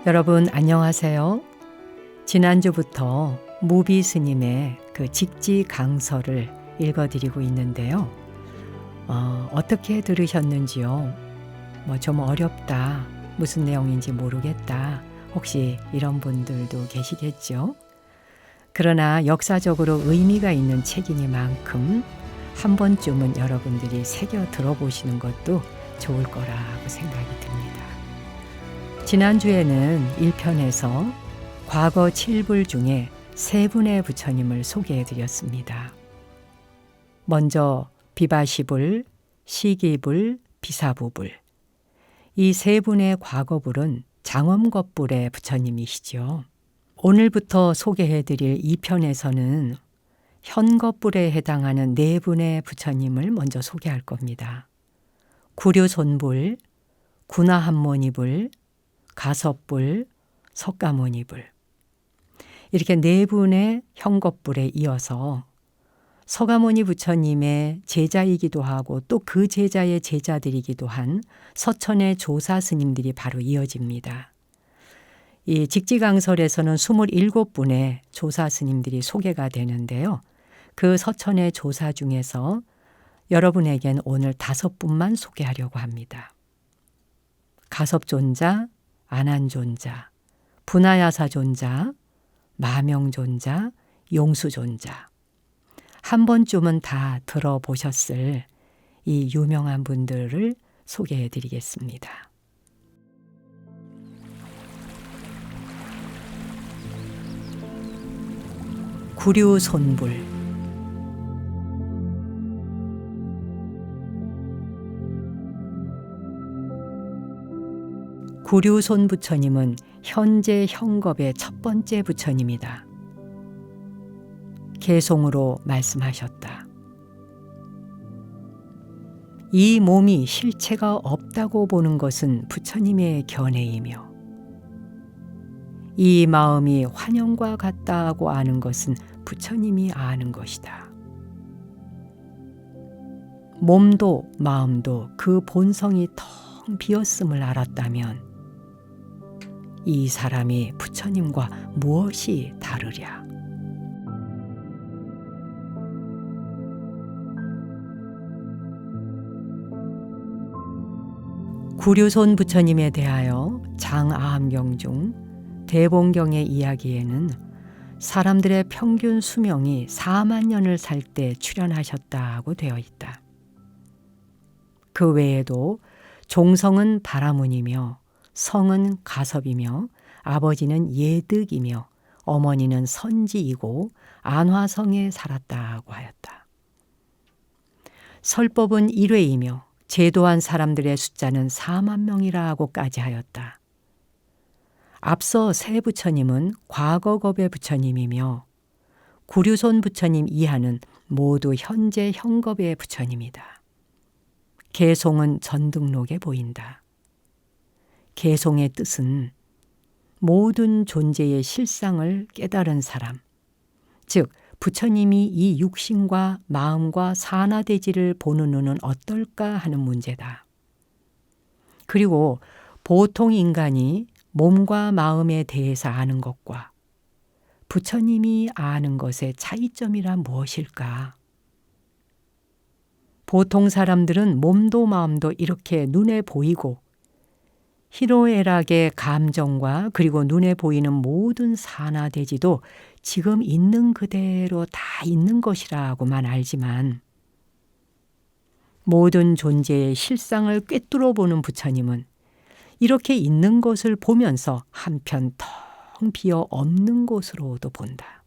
여러분 안녕하세요. 지난주부터 무비 스님의 그 직지 강서를 읽어드리고 있는데요. 어떻게 들으셨는지요? 좀 어렵다, 무슨 내용인지 모르겠다, 혹시 이런 분들도 계시겠죠? 그러나 역사적으로 의미가 있는 책이니만큼 한 번쯤은 여러분들이 새겨 들어보시는 것도 좋을 거라고 생각이 듭니다. 지난주에는 1편에서 과거 7불 중에 3분의 부처님을 소개해드렸습니다. 먼저 비바시불, 시기불, 비사부불. 이 3분의 과거불은 장엄겁불의 부처님이시죠. 오늘부터 소개해드릴 2편에서는 현겁불에 해당하는 4분의 부처님을 먼저 소개할 겁니다. 구류손불, 구나한모니불, 가섭불, 석가모니불. 이렇게 4분의 현겁불에 이어서 서가모니 부처님의 제자이기도 하고 또 그 제자의 제자들이기도 한 서천의 조사 스님들이 바로 이어집니다. 이 직지강설에서는 27분의 조사 스님들이 소개가 되는데요. 그 서천의 조사 중에서 여러분에겐 오늘 5분만 소개하려고 합니다. 가섭존자, 안한존자, 분하야사존자, 마명존자, 용수존자. 한 번쯤은 다 들어보셨을 이 유명한 분들을 소개해드리겠습니다. 구류손불. 구류손 부처님은 현재 현겁의 첫 번째 부처님이다. 개송으로 말씀하셨다. 이 몸이 실체가 없다고 보는 것은 부처님의 견해이며 이 마음이 환영과 같다고 아는 것은 부처님이 아는 것이다. 몸도 마음도 그 본성이 텅 비었음을 알았다면 이 사람이 부처님과 무엇이 다르랴. 구류손 부처님에 대하여 장아함경 중 대본경의 이야기에는 사람들의 평균 수명이 4만 년을 살 때 출현하셨다고 되어 있다. 그 외에도 종성은 바라문이며 성은 가섭이며 아버지는 예득이며 어머니는 선지이고 안화성에 살았다고 하였다. 설법은 1회이며 제도한 사람들의 숫자는 4만 명이라고까지 하였다. 앞서 세 부처님은 과거겁의 부처님이며 구류손 부처님 이하는 모두 현재 현겁의 부처님이다. 개송은 전등록에 보인다. 개송의 뜻은 모든 존재의 실상을 깨달은 사람, 즉 부처님이 이 육신과 마음과 산하대지를 보는 눈은 어떨까 하는 문제다. 그리고 보통 인간이 몸과 마음에 대해서 아는 것과 부처님이 아는 것의 차이점이란 무엇일까? 보통 사람들은 몸도 마음도 이렇게 눈에 보이고 희로애락의 감정과 그리고 눈에 보이는 모든 산하대지도 지금 있는 그대로 다 있는 것이라고만 알지만 모든 존재의 실상을 꿰뚫어 보는 부처님은 이렇게 있는 것을 보면서 한편 텅 비어 없는 곳으로도 본다.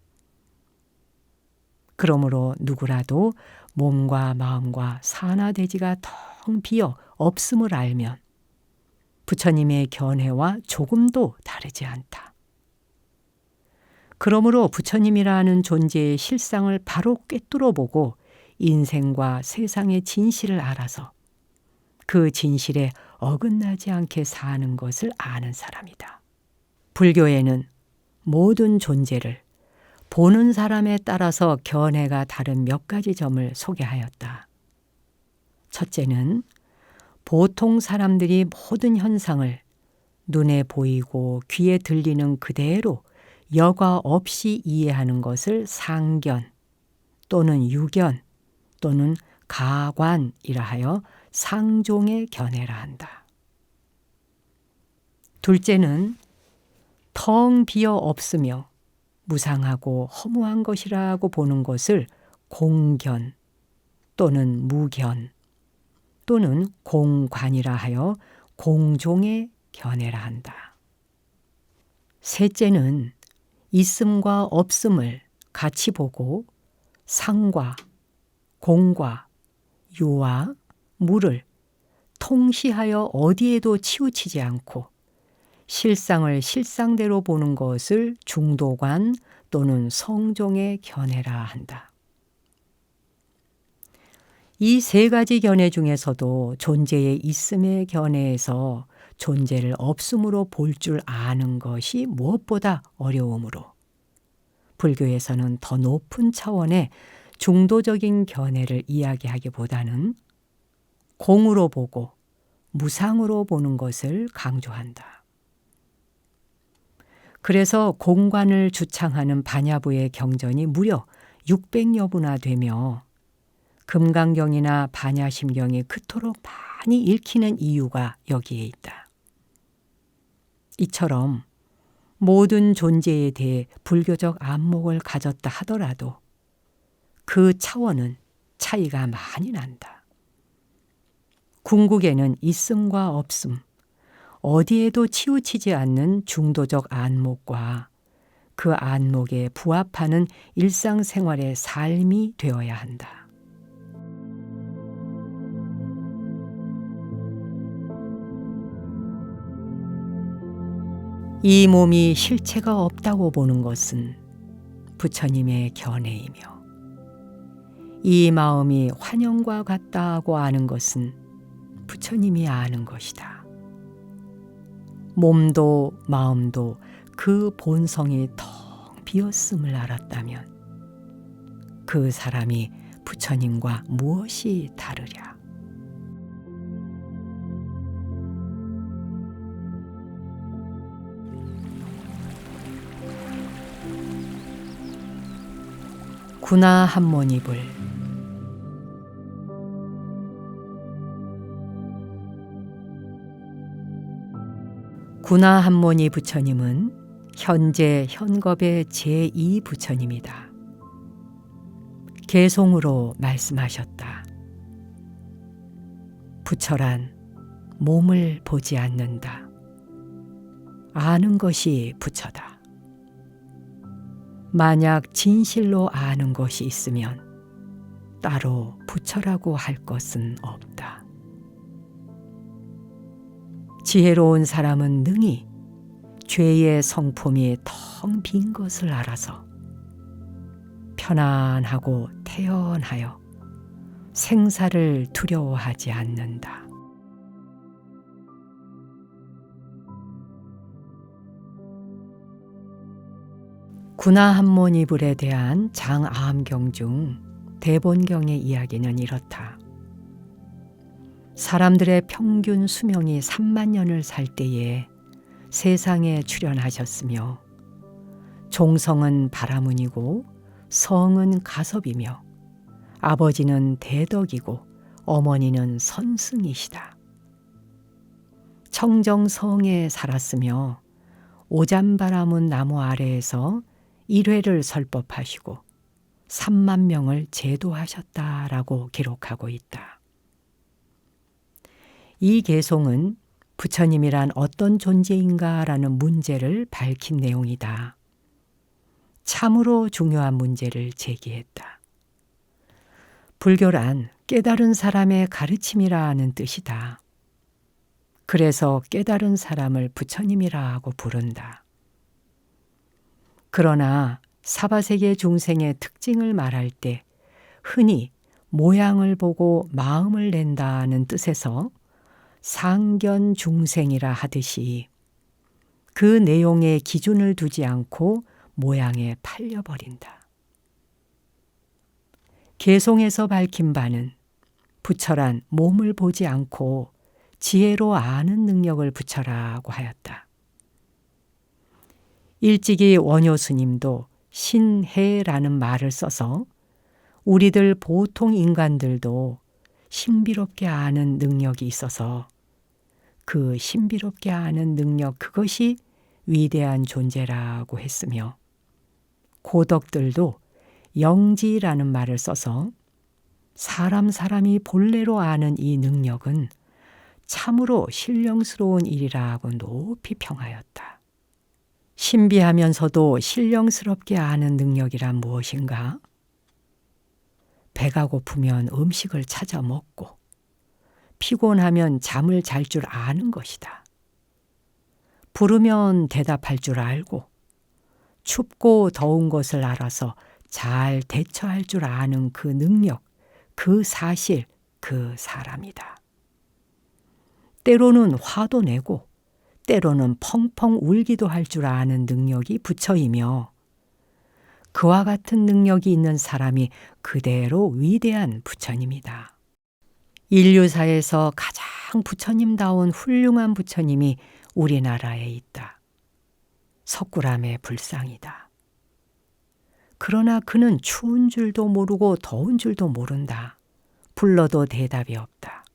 그러므로 누구라도 몸과 마음과 산하대지가 텅 비어 없음을 알면 부처님의 견해와 조금도 다르지 않다. 그러므로 부처님이라는 존재의 실상을 바로 꿰뚫어 보고 인생과 세상의 진실을 알아서 그 진실에 어긋나지 않게 사는 것을 아는 사람이다. 불교에는 모든 존재를 보는 사람에 따라서 견해가 다른 몇 가지 점을 소개하였다. 첫째는 보통 사람들이 모든 현상을 눈에 보이고 귀에 들리는 그대로 여과 없이 이해하는 것을 상견 또는 유견 또는 가관이라 하여 상종의 견해라 한다. 둘째는 텅 비어 없으며 무상하고 허무한 것이라고 보는 것을 공견 또는 무견 또는 공관이라 하여 공종의 견해라 한다. 셋째는 있음과 없음을 같이 보고 상과 공과 유와 무를 통시하여 어디에도 치우치지 않고 실상을 실상대로 보는 것을 중도관 또는 성종의 견해라 한다. 이 세 가지 견해 중에서도 존재의 있음의 견해에서 존재를 없음으로 볼 줄 아는 것이 무엇보다 어려우므로 불교에서는 더 높은 차원의 중도적인 견해를 이야기하기보다는 공으로 보고 무상으로 보는 것을 강조한다. 그래서 공관을 주창하는 반야부의 경전이 무려 600여 부나 되며 금강경이나 반야심경이 그토록 많이 읽히는 이유가 여기에 있다. 이처럼 모든 존재에 대해 불교적 안목을 가졌다 하더라도 그 차원은 차이가 많이 난다. 궁극에는 있음과 없음, 어디에도 치우치지 않는 중도적 안목과 그 안목에 부합하는 일상생활의 삶이 되어야 한다. 이 몸이 실체가 없다고 보는 것은 부처님의 견해이며 이 마음이 환영과 같다고 아는 것은 부처님이 아는 것이다. 몸도 마음도 그 본성이 텅 비었음을 알았다면 그 사람이 부처님과 무엇이 다르랴. 구나 한모니불. 구나 한모니 부처님은 현재 현겁의 제2 부처님이다. 개송으로 말씀하셨다. 부처란 몸을 보지 않는다. 아는 것이 부처다. 만약 진실로 아는 것이 있으면 따로 부처라고 할 것은 없다. 지혜로운 사람은 능히 죄의 성품이 텅 빈 것을 알아서 편안하고 태연하여 생사를 두려워하지 않는다. 구나 한모니불에 대한 장암경 중 대본경의 이야기는 이렇다. 사람들의 평균 수명이 3만 년을 살 때에 세상에 출현하셨으며 종성은 바라문이고 성은 가섭이며 아버지는 대덕이고 어머니는 선승이시다. 청정성에 살았으며 오잠바라문 나무 아래에서 일회를 설법하시고 3만 명을 제도하셨다라고 기록하고 있다. 이 개송은 부처님이란 어떤 존재인가라는 문제를 밝힌 내용이다. 참으로 중요한 문제를 제기했다. 불교란 깨달은 사람의 가르침이라는 뜻이다. 그래서 깨달은 사람을 부처님이라고 부른다. 그러나 사바세계 중생의 특징을 말할 때 흔히 모양을 보고 마음을 낸다는 뜻에서 상견 중생이라 하듯이 그 내용에 기준을 두지 않고 모양에 팔려버린다. 개송에서 밝힌 바는 부처란 몸을 보지 않고 지혜로 아는 능력을 부처라고 하였다. 일찍이 원효 스님도 신해라는 말을 써서 우리들 보통 인간들도 신비롭게 아는 능력이 있어서 그 신비롭게 아는 능력 그것이 위대한 존재라고 했으며, 고덕들도 영지라는 말을 써서 사람이 본래로 아는 이 능력은 참으로 신령스러운 일이라고 높이 평하였다. 신비하면서도 신령스럽게 아는 능력이란 무엇인가? 배가 고프면 음식을 찾아 먹고 피곤하면 잠을 잘 줄 아는 것이다. 부르면 대답할 줄 알고 춥고 더운 것을 알아서 잘 대처할 줄 아는 그 능력, 그 사실, 그 사람이다. 때로는 화도 내고 때로는 펑펑 울기도 할 줄 아는 능력이 부처이며, 그와 같은 능력이 있는 사람이 그대로 위대한 부처님이다. 인류사에서 가장 부처님다운 훌륭한 부처님이 우리나라에 있다. 석굴암의 불상이다. 그러나 그는 추운 줄도 모르고 더운 줄도 모른다. 불러도 대답이 없다.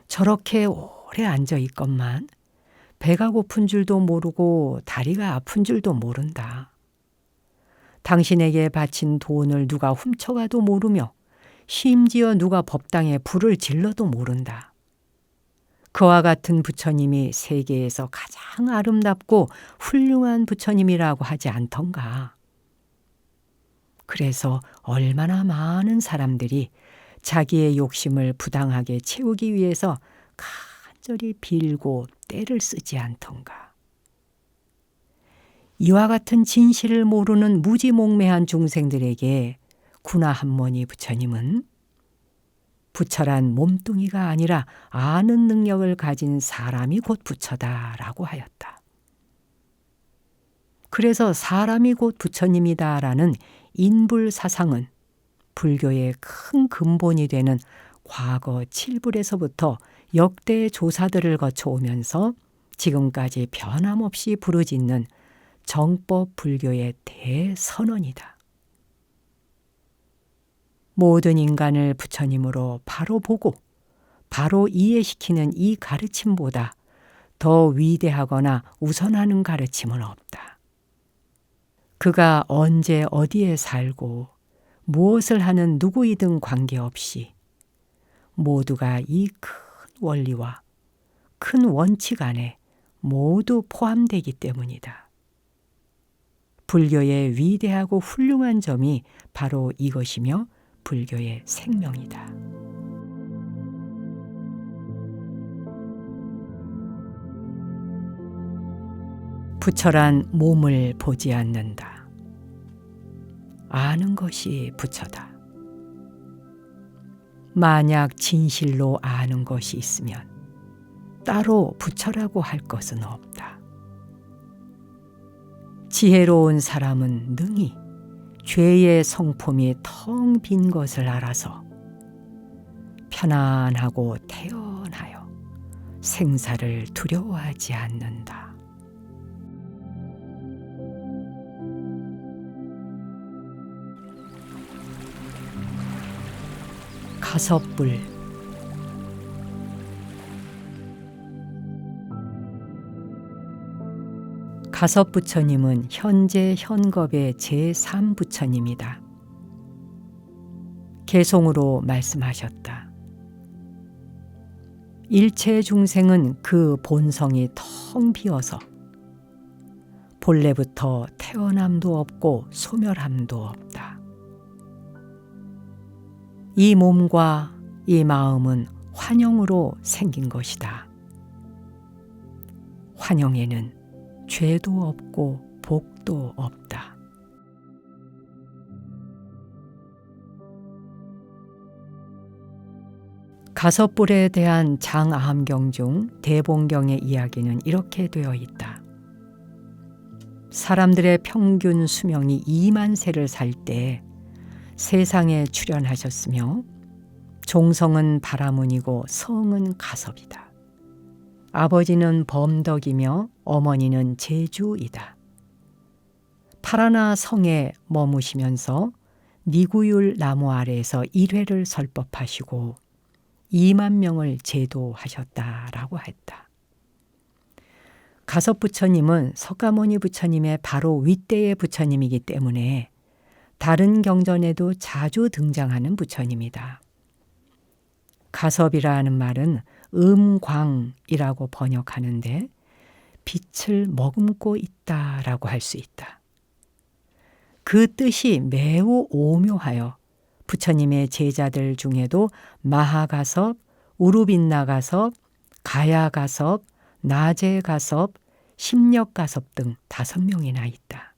저렇게 오래 앉아 있건만 배가 고픈 줄도 모르고 다리가 아픈 줄도 모른다. 당신에게 바친 돈을 누가 훔쳐가도 모르며 심지어 누가 법당에 불을 질러도 모른다. 그와 같은 부처님이 세계에서 가장 아름답고 훌륭한 부처님이라고 하지 않던가. 그래서 얼마나 많은 사람들이 자기의 욕심을 부당하게 채우기 위해서 간절히 빌고 때를 쓰지 않던가. 이와 같은 진실을 모르는 무지몽매한 중생들에게 구나한모니 부처님은 부처란 몸뚱이가 아니라 아는 능력을 가진 사람이 곧 부처다라고 하였다. 그래서 사람이 곧 부처님이다라는 인불사상은 불교의 큰 근본이 되는 과거 칠불에서부터 역대 조사들을 거쳐오면서 지금까지 변함없이 부르짖는 정법 불교의 대선언이다. 모든 인간을 부처님으로 바로 보고 바로 이해시키는 이 가르침보다 더 위대하거나 우선하는 가르침은 없다. 그가 언제 어디에 살고 무엇을 하는 누구이든 관계없이 모두가 이 큰 원리와 큰 원칙 안에 모두 포함되기 때문이다. 불교의 위대하고 훌륭한 점이 바로 이것이며 불교의 생명이다. 부처란 몸을 보지 않는다. 아는 것이 부처다. 만약 진실로 아는 것이 있으면 따로 부처라고 할 것은 없다. 지혜로운 사람은 능히 죄의 성품이 텅 빈 것을 알아서 편안하고 태연하여 생사를 두려워하지 않는다. 가섭불. 가섭부처님은 현재 현겁의 제3부처님이다. 개송으로 말씀하셨다. 일체 중생은 그 본성이 텅 비어서 본래부터 태어남도 없고 소멸함도 없다. 이 몸과 이 마음은 환영으로 생긴 것이다. 환영에는 죄도 없고 복도 없다. 가섭불에 대한 장아함경 중 대본경의 이야기는 이렇게 되어 있다. 사람들의 평균 수명이 2만 세를 살 때 세상에 출현하셨으며 종성은 바라문이고 성은 가섭이다. 아버지는 범덕이며 어머니는 제주이다. 파라나 성에 머무시면서 니구율 나무 아래에서 일회를 설법하시고 2만 명을 제도하셨다라고 했다. 가섭 부처님은 석가모니 부처님의 바로 윗대의 부처님이기 때문에 다른 경전에도 자주 등장하는 부처님이다. 가섭이라는 말은 음광이라고 번역하는데 빛을 머금고 있다라고 할 수 있다. 그 뜻이 매우 오묘하여 부처님의 제자들 중에도 마하가섭, 우루빈나가섭, 가야가섭, 나제가섭, 심력가섭 등 5명이나 있다.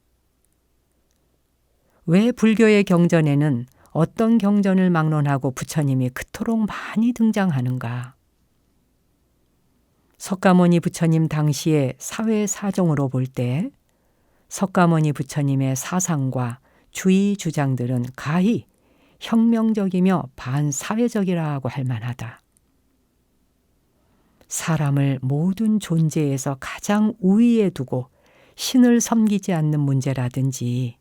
왜 불교의 경전에는 어떤 경전을 막론하고 부처님이 그토록 많이 등장하는가? 석가모니 부처님 당시의 사회 사정으로 볼 때 석가모니 부처님의 사상과 주의 주장들은 가히 혁명적이며 반사회적이라고 할 만하다. 사람을 모든 존재에서 가장 우위에 두고 신을 섬기지 않는 문제라든지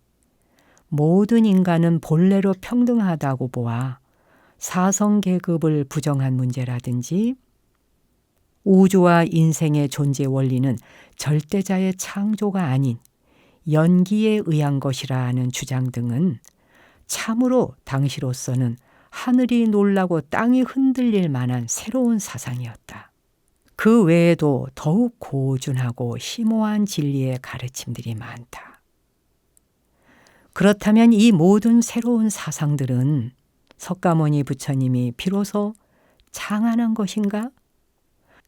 모든 인간은 본래로 평등하다고 보아 사성계급을 부정한 문제라든지 우주와 인생의 존재 원리는 절대자의 창조가 아닌 연기에 의한 것이라는 주장 등은 참으로 당시로서는 하늘이 놀라고 땅이 흔들릴 만한 새로운 사상이었다. 그 외에도 더욱 고준하고 심오한 진리의 가르침들이 많다. 그렇다면 이 모든 새로운 사상들은 석가모니 부처님이 비로소 창안한 것인가?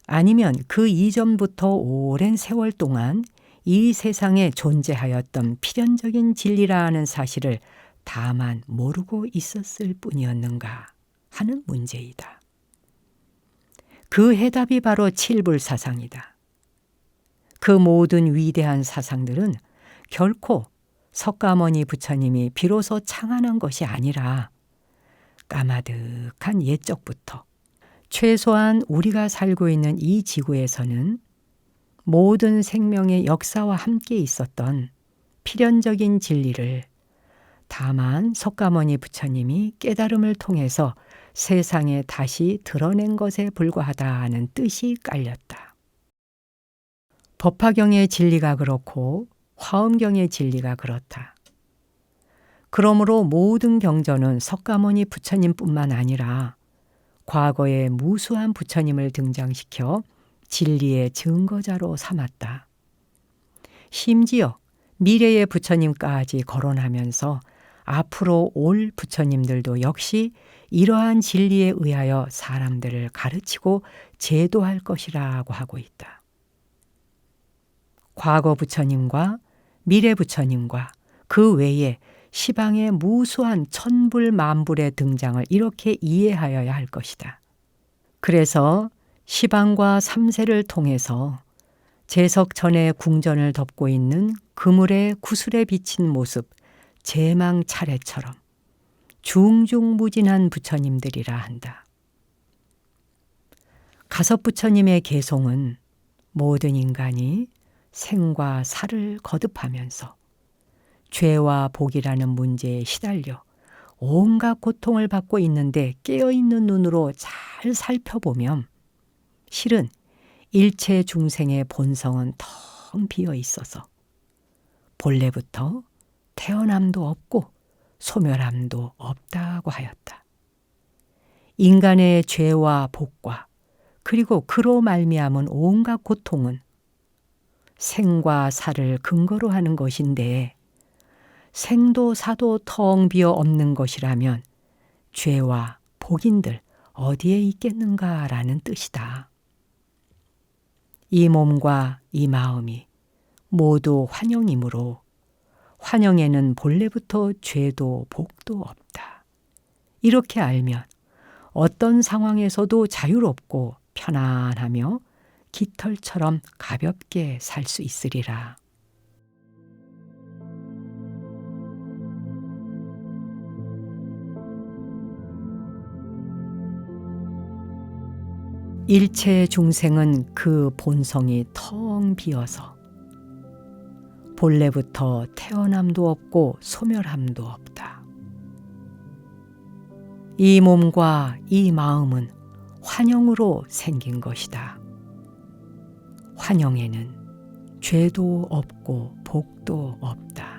아니면 그 이전부터 오랜 세월 동안 이 세상에 존재하였던 필연적인 진리라는 사실을 다만 모르고 있었을 뿐이었는가 하는 문제이다. 그 해답이 바로 칠불사상이다. 그 모든 위대한 사상들은 결코 석가모니 부처님이 비로소 창안한 것이 아니라 까마득한 옛적부터 최소한 우리가 살고 있는 이 지구에서는 모든 생명의 역사와 함께 있었던 필연적인 진리를 다만 석가모니 부처님이 깨달음을 통해서 세상에 다시 드러낸 것에 불과하다는 뜻이 깔렸다. 법화경의 진리가 그렇고 화엄경의 진리가 그렇다. 그러므로 모든 경전은 석가모니 부처님뿐만 아니라 과거의 무수한 부처님을 등장시켜 진리의 증거자로 삼았다. 심지어 미래의 부처님까지 거론하면서 앞으로 올 부처님들도 역시 이러한 진리에 의하여 사람들을 가르치고 제도할 것이라고 하고 있다. 과거 부처님과 미래 부처님과 그 외에 시방의 무수한 천불만불의 등장을 이렇게 이해하여야 할 것이다. 그래서 시방과 삼세를 통해서 제석천의 궁전을 덮고 있는 그물의 구슬에 비친 모습 제망 차례처럼 중중무진한 부처님들이라 한다. 가섭 부처님의 개송은 모든 인간이 생과 사를 거듭하면서 죄와 복이라는 문제에 시달려 온갖 고통을 받고 있는데 깨어있는 눈으로 잘 살펴보면 실은 일체 중생의 본성은 텅 비어 있어서 본래부터 태어남도 없고 소멸함도 없다고 하였다. 인간의 죄와 복과 그리고 그로 말미암은 온갖 고통은 생과 사를 근거로 하는 것인데 생도 사도 텅 비어 없는 것이라면 죄와 복인들 어디에 있겠는가라는 뜻이다. 이 몸과 이 마음이 모두 환영이므로 환영에는 본래부터 죄도 복도 없다. 이렇게 알면 어떤 상황에서도 자유롭고 편안하며 깃털처럼 가볍게 살 수 있으리라. 일체 중생은 그 본성이 텅 비어서 본래부터 태어남도 없고 소멸함도 없다. 이 몸과 이 마음은 환영으로 생긴 것이다. 환영에는 죄도 없고 복도 없다.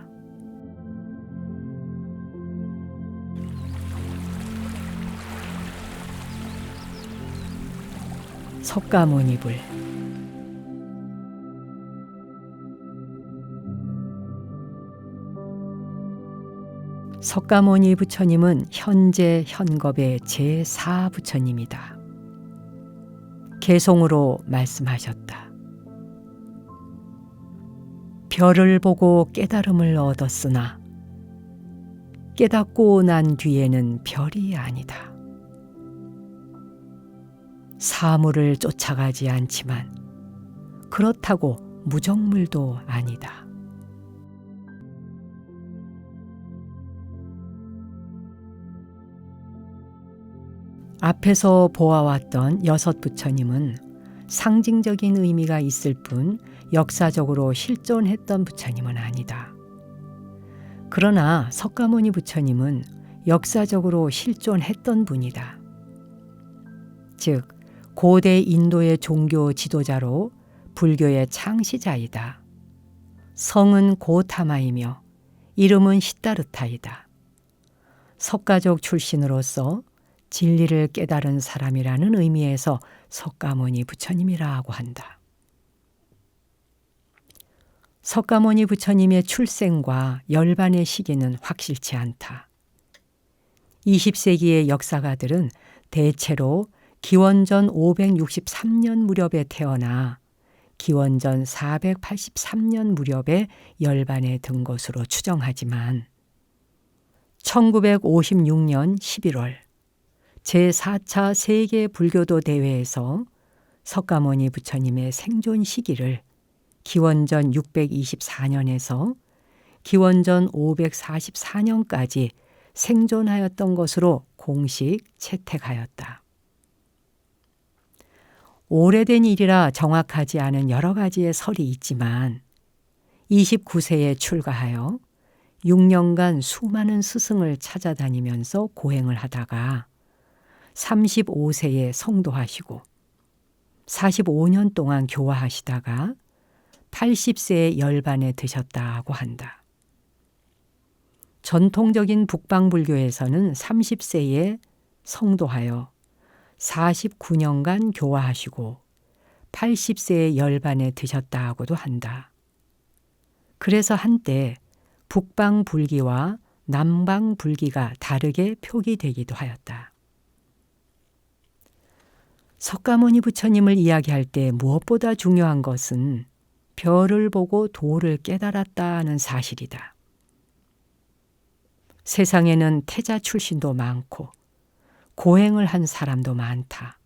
석가모니불. 석가모니 부처님은 현재 현겁의 제4부처님이다. 개송으로 말씀하셨다. 별을 보고 깨달음을 얻었으나 깨닫고 난 뒤에는 별이 아니다. 사물을 쫓아가지 않지만 그렇다고 무정물도 아니다. 앞에서 보아왔던 6 부처님은 상징적인 의미가 있을 뿐 역사적으로 실존했던 부처님은 아니다. 그러나 석가모니 부처님은 역사적으로 실존했던 분이다. 즉, 고대 인도의 종교 지도자로 불교의 창시자이다. 성은 고타마이며 이름은 시다르타이다. 석가족 출신으로서 진리를 깨달은 사람이라는 의미에서 석가모니 부처님이라고 한다. 석가모니 부처님의 출생과 열반의 시기는 확실치 않다. 20세기의 역사가들은 대체로 기원전 563년 무렵에 태어나 기원전 483년 무렵에 열반에 든 것으로 추정하지만 1956년 11월 제4차 세계 불교도 대회에서 석가모니 부처님의 생존 시기를 기원전 624년에서 기원전 544년까지 생존하였던 것으로 공식 채택하였다. 오래된 일이라 정확하지 않은 여러 가지의 설이 있지만 29세에 출가하여 6년간 수많은 스승을 찾아다니면서 고행을 하다가 35세에 성도하시고 45년 동안 교화하시다가 80세에 열반에 드셨다고 한다. 전통적인 북방불교에서는 30세에 성도하여 49년간 교화하시고 80세에 열반에 드셨다고도 한다. 그래서 한때 북방불기와 남방불기가 다르게 표기되기도 하였다. 석가모니 부처님을 이야기할 때 무엇보다 중요한 것은 별을 보고 도를 깨달았다는 사실이다. 세상에는 태자 출신도 많고 고행을 한 사람도 많다.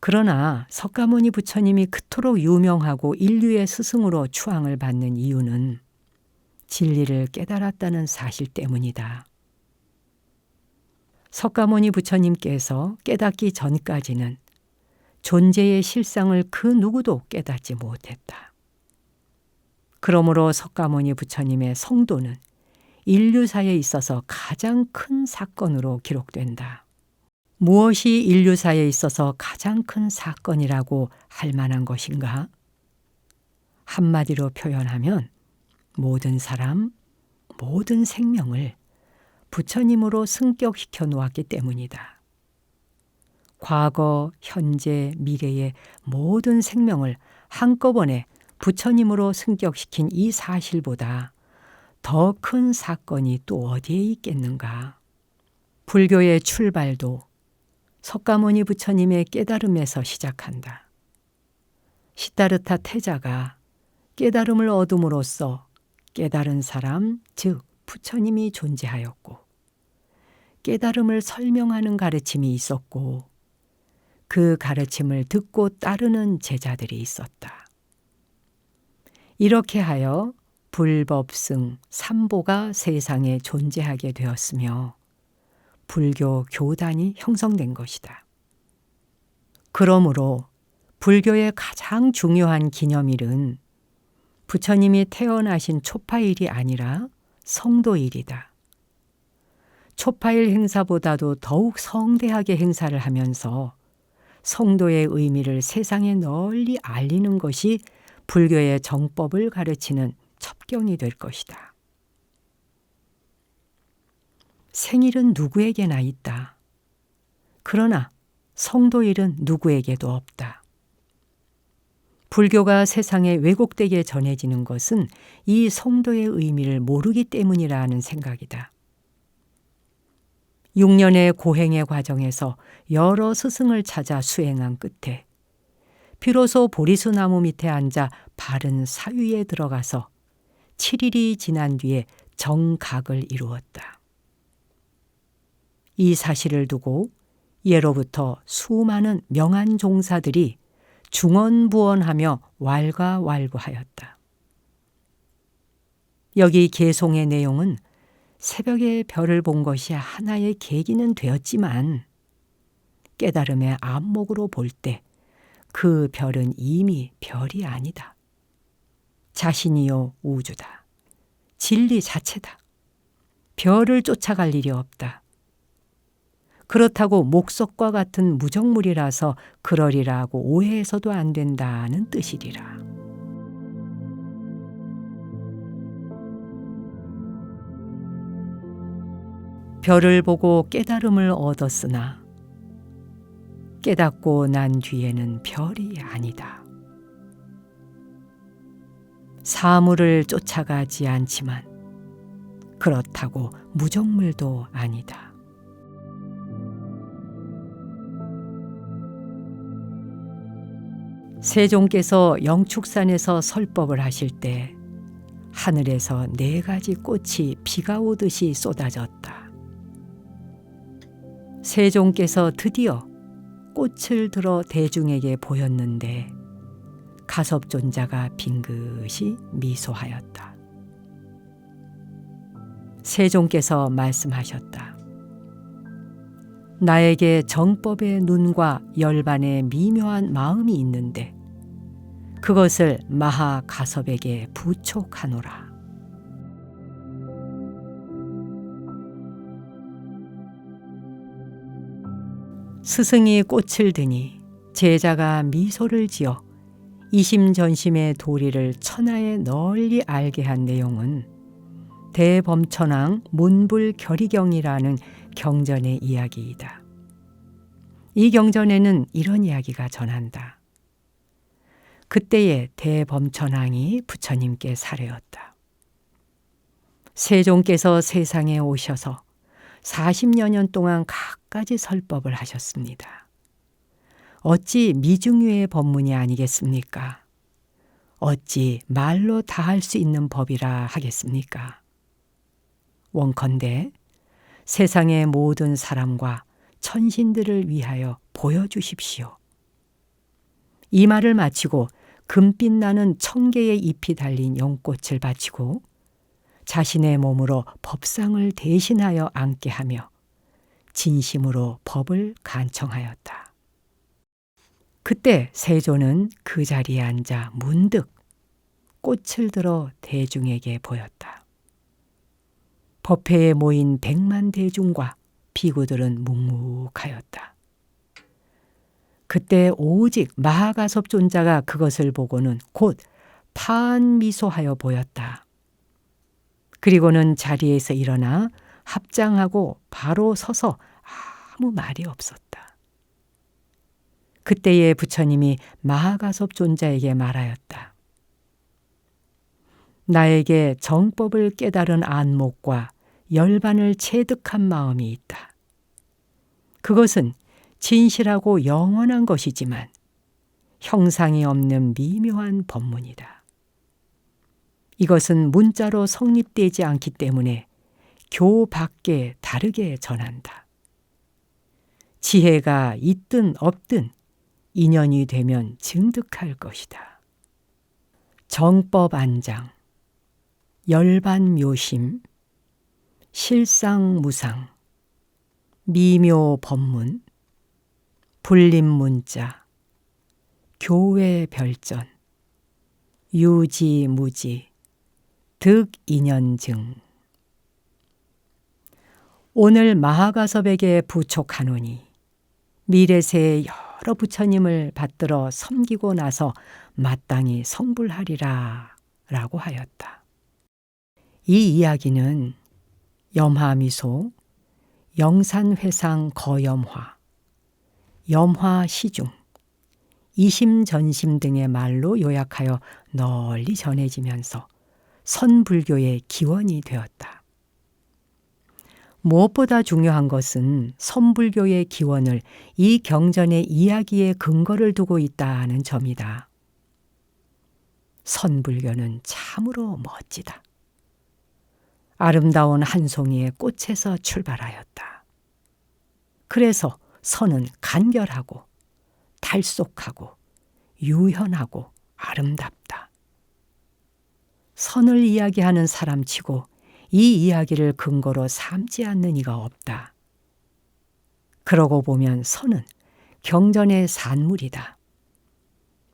그러나 석가모니 부처님이 그토록 유명하고 인류의 스승으로 추앙을 받는 이유는 진리를 깨달았다는 사실 때문이다. 석가모니 부처님께서 깨닫기 전까지는 존재의 실상을 그 누구도 깨닫지 못했다. 그러므로 석가모니 부처님의 성도는 인류사에 있어서 가장 큰 사건으로 기록된다. 무엇이 인류사에 있어서 가장 큰 사건이라고 할 만한 것인가? 한마디로 표현하면 모든 사람, 모든 생명을 부처님으로 승격시켜 놓았기 때문이다. 과거, 현재, 미래의 모든 생명을 한꺼번에 부처님으로 승격시킨 이 사실보다 더 큰 사건이 또 어디에 있겠는가? 불교의 출발도 석가모니 부처님의 깨달음에서 시작한다. 시다르타 태자가 깨달음을 얻음으로써 깨달은 사람, 즉 부처님이 존재하였고 깨달음을 설명하는 가르침이 있었고 그 가르침을 듣고 따르는 제자들이 있었다. 이렇게 하여 불법승, 삼보가 세상에 존재하게 되었으며 불교 교단이 형성된 것이다. 그러므로 불교의 가장 중요한 기념일은 부처님이 태어나신 초파일이 아니라 성도일이다. 초파일 행사보다도 더욱 성대하게 행사를 하면서 성도의 의미를 세상에 널리 알리는 것이 불교의 정법을 가르치는 첩경이 될 것이다. 생일은 누구에게나 있다. 그러나 성도일은 누구에게도 없다. 불교가 세상에 왜곡되게 전해지는 것은 이 성도의 의미를 모르기 때문이라는 생각이다. 6년의 고행의 과정에서 여러 스승을 찾아 수행한 끝에 비로소 보리수 나무 밑에 앉아 바른 사유에 들어가서 7일이 지난 뒤에 정각을 이루었다. 이 사실을 두고 예로부터 수많은 명한 종사들이 중언부언하며 왈가왈부하였다. 여기 개송의 내용은 새벽에 별을 본 것이 하나의 계기는 되었지만 깨달음의 안목으로 볼 때 그 별은 이미 별이 아니다. 자신이요 우주다. 진리 자체다. 별을 쫓아갈 일이 없다. 그렇다고 목석과 같은 무정물이라서 그러리라고 오해해서도 안 된다는 뜻이리라. 별을 보고 깨달음을 얻었으나 깨닫고 난 뒤에는 별이 아니다. 사물을 쫓아가지 않지만 그렇다고 무정물도 아니다. 세종께서 영축산에서 설법을 하실 때 하늘에서 4가지 꽃이 비가 오듯이 쏟아졌다. 세종께서 드디어 꽃을 들어 대중에게 보였는데 가섭존자가 빙긋이 미소하였다. 세종께서 말씀하셨다. 나에게 정법의 눈과 열반의 미묘한 마음이 있는데 그것을 마하가섭에게 부촉하노라. 스승이 꽃을 드니 제자가 미소를 지어 이심전심의 도리를 천하에 널리 알게 한 내용은 대범천왕 문불결의경이라는 경전의 이야기이다. 이 경전에는 이런 이야기가 전한다. 그때의 대범천왕이 부처님께 사례였다. 세종께서 세상에 오셔서 40여 년 동안 갖가지 설법을 하셨습니다. 어찌 미중유의 법문이 아니겠습니까? 어찌 말로 다 할 수 있는 법이라 하겠습니까? 원컨대 세상의 모든 사람과 천신들을 위하여 보여주십시오. 이 말을 마치고 금빛 나는 1000개의 잎이 달린 연꽃을 바치고 자신의 몸으로 법상을 대신하여 앉게 하며 진심으로 법을 간청하였다. 그때 세조는 그 자리에 앉아 문득 꽃을 들어 대중에게 보였다. 법회에 모인 100만 대중과 비구들은 묵묵하였다. 그때 오직 마하가섭 존자가 그것을 보고는 곧 파한미소하여 보였다. 그리고는 자리에서 일어나 합장하고 바로 서서 아무 말이 없었다. 그때의 부처님이 마하가섭 존자에게 말하였다. 나에게 정법을 깨달은 안목과 열반을 체득한 마음이 있다. 그것은 진실하고 영원한 것이지만 형상이 없는 미묘한 법문이다. 이것은 문자로 성립되지 않기 때문에 교 밖에 다르게 전한다. 지혜가 있든 없든 인연이 되면 증득할 것이다. 정법안장, 열반묘심, 실상무상, 미묘법문, 불림문자, 교외별전, 유지무지, 득인연증. 오늘 마하가섭에게 부촉하노니 미래세의 여러 부처님을 받들어 섬기고 나서 마땅히 성불하리라 라고 하였다. 이 이야기는 염화미소, 영산회상 거염화, 염화시중, 이심전심 등의 말로 요약하여 널리 전해지면서 선불교의 기원이 되었다. 무엇보다 중요한 것은 선불교의 기원을 이 경전의 이야기에 근거를 두고 있다는 점이다. 선불교는 참으로 멋지다. 아름다운 한 송이의 꽃에서 출발하였다. 그래서 선은 간결하고 달속하고 유연하고 아름답다. 선을 이야기하는 사람치고 이 이야기를 근거로 삼지 않는 이가 없다. 그러고 보면 선은 경전의 산물이다.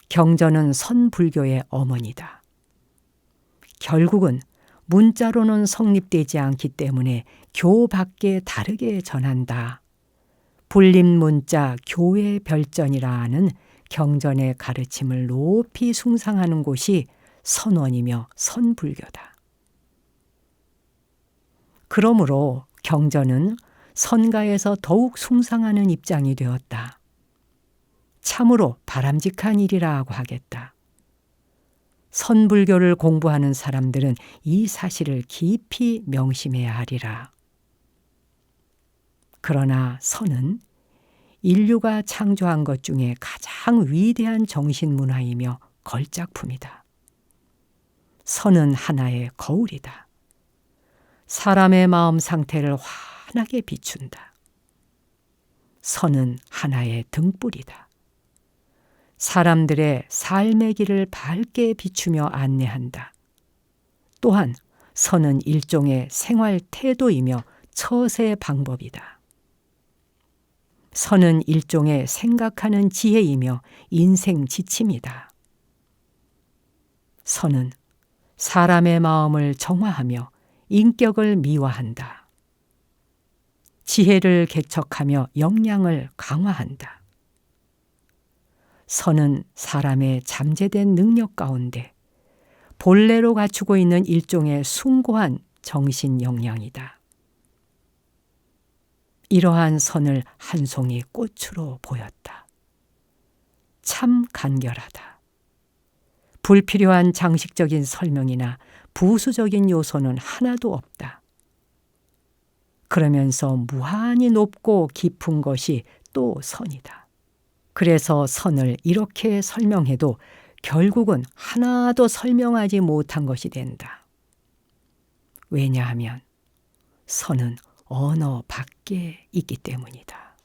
경전은 선불교의 어머니다. 결국은 문자로는 성립되지 않기 때문에 교밖에 다르게 전한다. 불림문자 교의 별전이라 는 경전의 가르침을 높이 숭상하는 곳이 선원이며 선불교다. 그러므로 경전은 선가에서 더욱 숭상하는 입장이 되었다. 참으로 바람직한 일이라고 하겠다. 선불교를 공부하는 사람들은 이 사실을 깊이 명심해야 하리라. 그러나 선은 인류가 창조한 것 중에 가장 위대한 정신문화이며 걸작품이다. 선은 하나의 거울이다. 사람의 마음 상태를 환하게 비춘다. 선은 하나의 등불이다. 사람들의 삶의 길을 밝게 비추며 안내한다. 또한 선은 일종의 생활 태도이며 처세 방법이다. 선은 일종의 생각하는 지혜이며 인생 지침이다. 선은 사람의 마음을 정화하며 인격을 미화한다. 지혜를 개척하며 역량을 강화한다. 선은 사람의 잠재된 능력 가운데 본래로 갖추고 있는 일종의 숭고한 정신 역량이다. 이러한 선을 한 송이 꽃으로 보였다. 참 간결하다. 불필요한 장식적인 설명이나 부수적인 요소는 하나도 없다. 그러면서 무한히 높고 깊은 것이 또 선이다. 그래서 선을 이렇게 설명해도 결국은 하나도 설명하지 못한 것이 된다. 왜냐하면 선은 언어 밖에 있기 때문이다.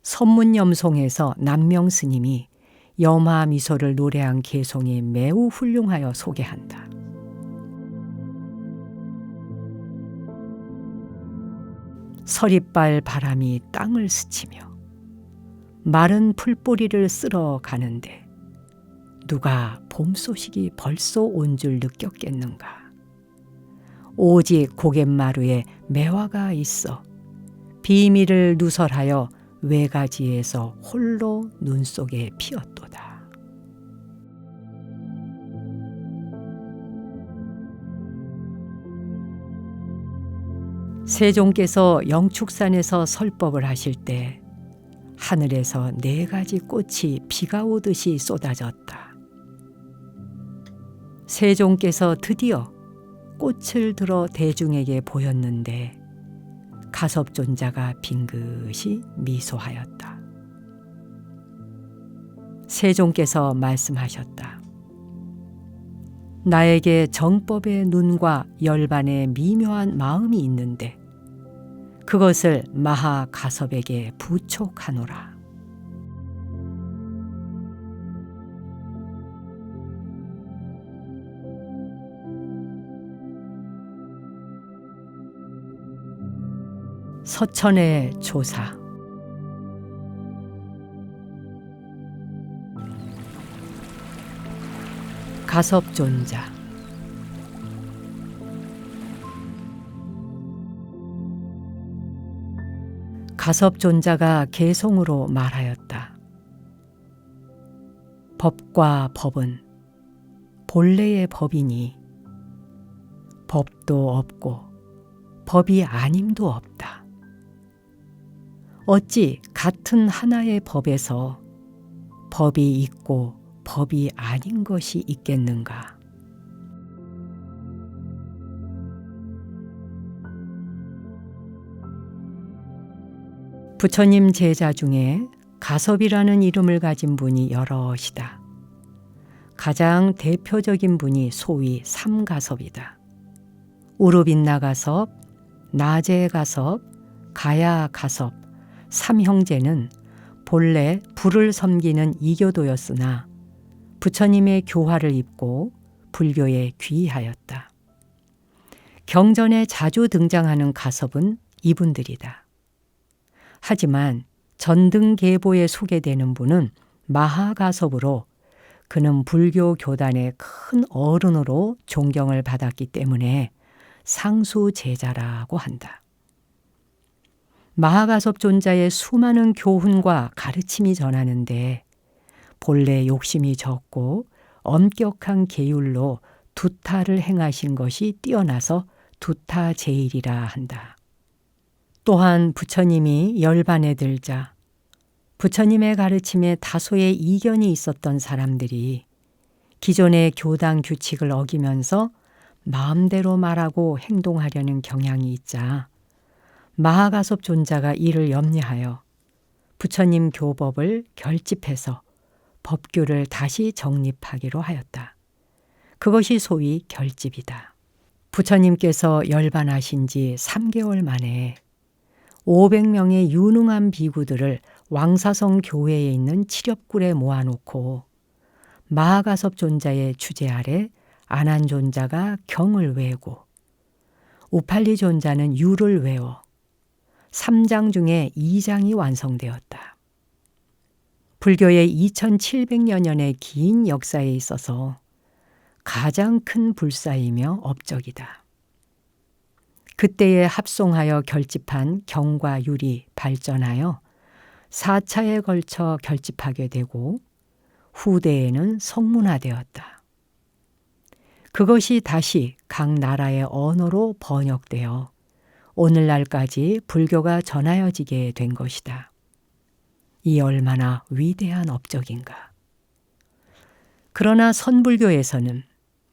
선문염송에서 남명 스님이 염화미소를 노래한 개송이 매우 훌륭하여 소개한다. 서리빨 바람이 땅을 스치며 마른 풀뿌리를 쓸어 가는데 누가 봄 소식이 벌써 온 줄 느꼈겠는가. 오직 고갯마루에 매화가 있어 비밀을 누설하여 외가지에서 홀로 눈 속에 피었도다. 세종께서 영축산에서 설법을 하실 때 하늘에서 4가지 꽃이 비가 오듯이 쏟아졌다. 세종께서 드디어 꽃을 들어 대중에게 보였는데 가섭존자가 빙긋이 미소하였다. 세종께서 말씀하셨다. 나에게 정법의 눈과 열반의 미묘한 마음이 있는데 그것을 마하가섭에게 부촉하노라. 서천의 조사. 가섭존자. 가섭존자가 개송으로 말하였다. 법과 법은 본래의 법이니 법도 없고 법이 아님도 없다. 어찌 같은 하나의 법에서 법이 있고 법이 아닌 것이 있겠는가? 부처님 제자 중에 가섭이라는 이름을 가진 분이 여럿이다. 가장 대표적인 분이 소위 삼가섭이다. 우르빈나 가섭, 나제 가섭, 가야 가섭, 삼형제는 본래 불을 섬기는 이교도였으나 부처님의 교화를 입고 불교에 귀의하였다. 경전에 자주 등장하는 가섭은 이분들이다. 하지만 전등계보에 소개되는 분은 마하가섭으로 그는 불교 교단의 큰 어른으로 존경을 받았기 때문에 상수제자라고 한다. 마하가섭 존자의 수많은 교훈과 가르침이 전하는데 본래 욕심이 적고 엄격한 계율로 두타를 행하신 것이 뛰어나서 두타제일이라 한다. 또한 부처님이 열반에 들자 부처님의 가르침에 다소의 이견이 있었던 사람들이 기존의 교당 규칙을 어기면서 마음대로 말하고 행동하려는 경향이 있자 마하가섭 존자가 이를 염려하여 부처님 교법을 결집해서 법규를 다시 정립하기로 하였다. 그것이 소위 결집이다. 부처님께서 열반하신 지 3개월 만에 500명의 유능한 비구들을 왕사성 교회에 있는 칠렵굴에 모아놓고 마하가섭 존자의 주재 아래 아난 존자가 경을 외고 우팔리 존자는 유를 외워 3장 중에 2장이 완성되었다. 불교의 2700여 년의 긴 역사에 있어서 가장 큰 불사이며 업적이다. 그때에 합송하여 결집한 경과 율이 발전하여 4차에 걸쳐 결집하게 되고 후대에는 성문화되었다. 그것이 다시 각 나라의 언어로 번역되어 오늘날까지 불교가 전하여지게 된 것이다. 이 얼마나 위대한 업적인가. 그러나 선불교에서는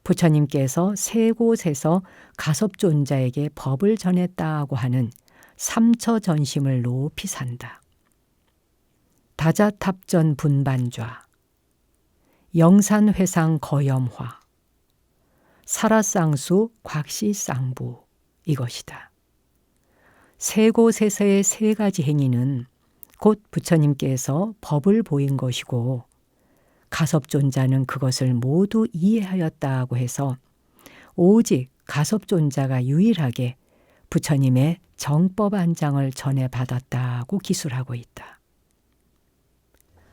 부처님께서 세 곳에서 가섭존자에게 법을 전했다고 하는 삼처전심을 높이 산다. 다자탑전 분반좌, 영산회상 거염화, 사라쌍수 곽시쌍부 이것이다. 세 곳에서의 세 가지 행위는 곧 부처님께서 법을 보인 것이고 가섭존자는 그것을 모두 이해하였다고 해서 오직 가섭존자가 유일하게 부처님의 정법 안장을 전해받았다고 기술하고 있다.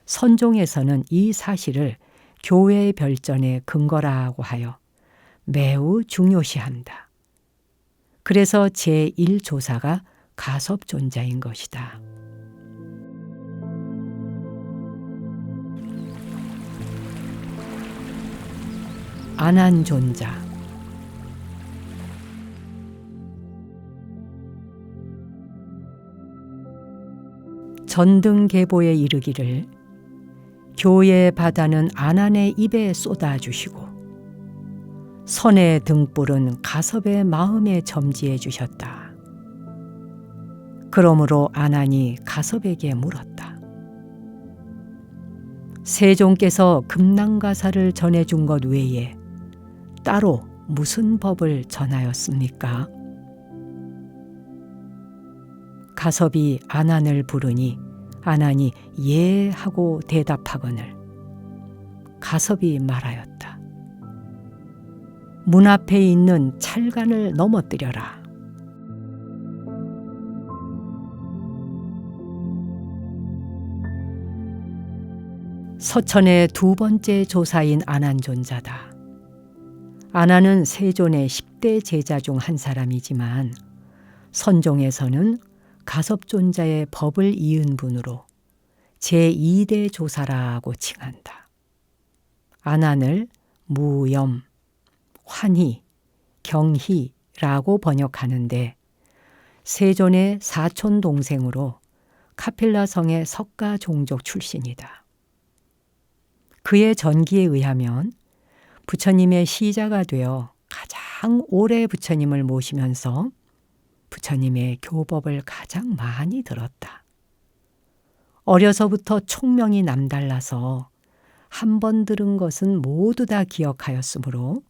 선종에서는 이 사실을 교회의 별전의 근거라고 하여 매우 중요시한다. 그래서 제1조사가 가섭존자인 것이다. 아난존자. 전등계보에 이르기를 교의 바다는 아난의 입에 쏟아주시고 선의 등불은 가섭의 마음에 점지해 주셨다. 그러므로 아난이 가섭에게 물었다. 세종께서 금낭가사를 전해준 것 외에 따로 무슨 법을 전하였습니까? 가섭이 아난을 부르니 아난이 예 하고 대답하거늘 가섭이 말하였다. 문 앞에 있는 찰간을 넘어뜨려라. 서천의 두 번째 조사인 아난존자다. 아나는 세존의 10대 제자 중 한 사람이지만 선종에서는 가섭존자의 법을 이은 분으로 제2대 조사라고 칭한다. 아난을 무염, 환희, 경희라고 번역하는데 세존의 사촌 동생으로 카필라 성의 석가 종족 출신이다. 그의 전기에 의하면 부처님의 시자가 되어 가장 오래 부처님을 모시면서 부처님의 교법을 가장 많이 들었다. 어려서부터 총명이 남달라서 한 번 들은 것은 모두 다 기억하였으므로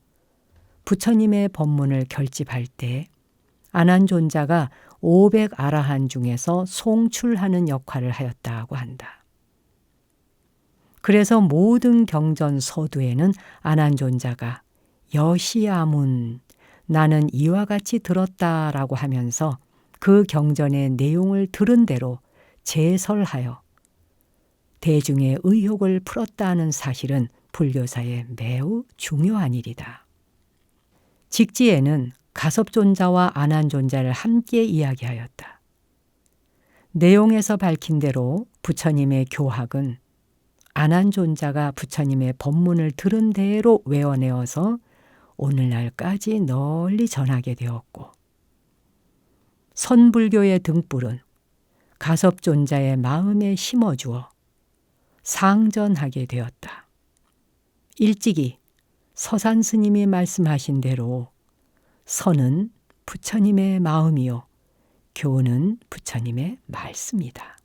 부처님의 법문을 결집할 때 아난존자가 500아라한 중에서 송출하는 역할을 하였다고 한다. 그래서 모든 경전 서두에는 아난존자가 여시아문, 나는 이와 같이 들었다라고 하면서 그 경전의 내용을 들은 대로 제설하여 대중의 의혹을 풀었다는 사실은 불교사에 매우 중요한 일이다. 직지에는 가섭존자와 아난존자를 함께 이야기하였다. 내용에서 밝힌 대로 부처님의 교학은 아난존자가 부처님의 법문을 들은 대로 외워내어서 오늘날까지 널리 전하게 되었고, 선불교의 등불은 가섭존자의 마음에 심어주어 상전하게 되었다. 일찍이 서산 스님이 말씀하신 대로 선은 부처님의 마음이요 교는 부처님의 말씀이다.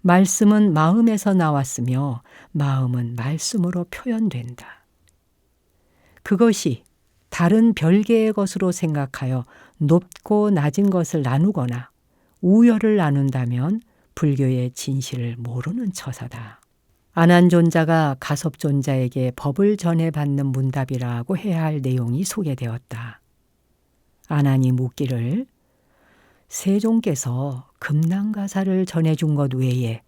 말씀은 마음에서 나왔으며 마음은 말씀으로 표현된다. 그것이 다른 별개의 것으로 생각하여 높고 낮은 것을 나누거나 우열을 나눈다면 불교의 진실을 모르는 처사다. 아난존자가 가섭존자에게 법을 전해받는 문답이라고 해야 할 내용이 소개되었다. 아난이 묻기를 세종께서 금낭가사를 전해준 것 외에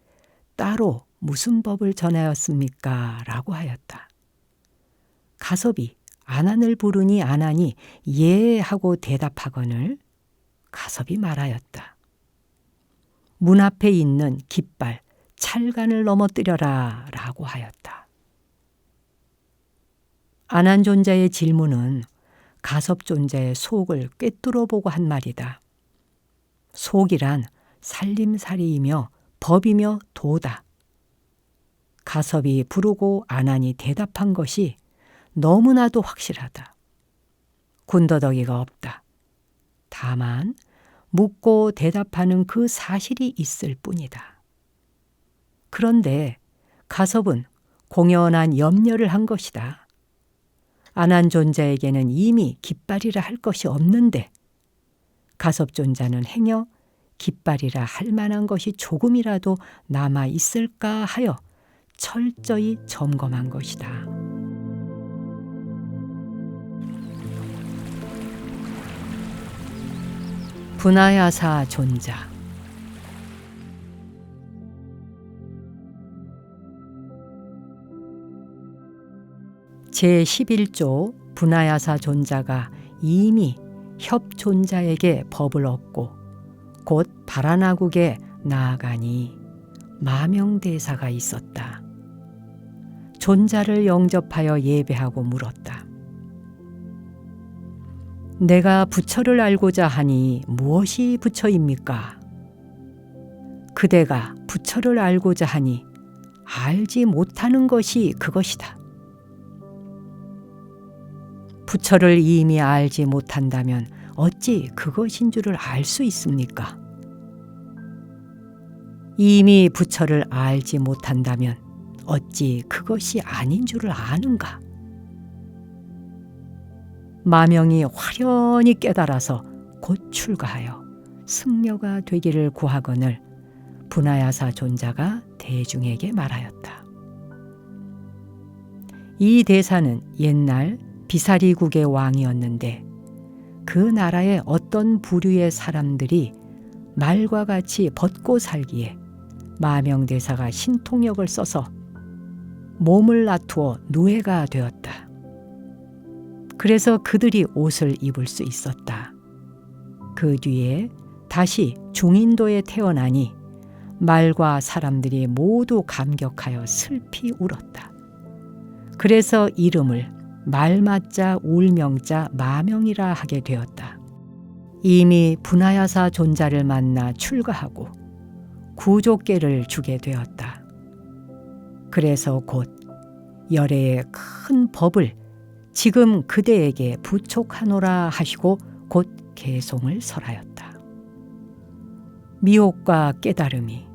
따로 무슨 법을 전하였습니까? 라고 하였다. 가섭이 아난을 부르니 아난이 예 하고 대답하거늘 가섭이 말하였다. 문 앞에 있는 깃발, 찰간을 넘어뜨려라 라고 하였다. 아난존자의 질문은 가섭존자의 속을 꿰뚫어 보고 한 말이다. 속이란 살림살이이며 법이며 도다. 가섭이 부르고 아난이 대답한 것이 너무나도 확실하다. 군더더기가 없다. 다만 묻고 대답하는 그 사실이 있을 뿐이다. 그런데 가섭은 공연한 염려를 한 것이다. 아난존자에게는 이미 깃발이라 할 것이 없는데 가섭존자는 행여 깃발이라 할 만한 것이 조금이라도 남아 있을까 하여 철저히 점검한 것이다. 분하야사 존자. 제11조 분하야사 존자가 이미 협존자에게 법을 얻고 곧 바라나국에 나아가니 마명대사가 있었다. 존자를 영접하여 예배하고 물었다. 내가 부처를 알고자 하니 무엇이 부처입니까? 그대가 부처를 알고자 하니 알지 못하는 것이 그것이다. 부처를 이미 알지 못한다면 어찌 그것인 줄을 알 수 있습니까? 이미 부처를 알지 못한다면 어찌 그것이 아닌 줄을 아는가? 마명이 화련히 깨달아서 곧 출가하여 승려가 되기를 구하거늘 분하야사 존자가 대중에게 말하였다. 이 대사는 옛날 비사리국의 왕이었는데 그 나라의 어떤 부류의 사람들이 말과 같이 벗고 살기에 마명대사가 신통력을 써서 몸을 나투어 노예가 되었다. 그래서 그들이 옷을 입을 수 있었다. 그 뒤에 다시 중인도에 태어나니 말과 사람들이 모두 감격하여 슬피 울었다. 그래서 이름을 말맞자 울명자 마명이라 하게 되었다. 이미 분하야사 존자를 만나 출가하고 구족계를 주게 되었다. 그래서 곧 열애의 큰 법을 지금 그대에게 부촉하노라 하시고 곧 개송을 설하였다. 미혹과 깨달음이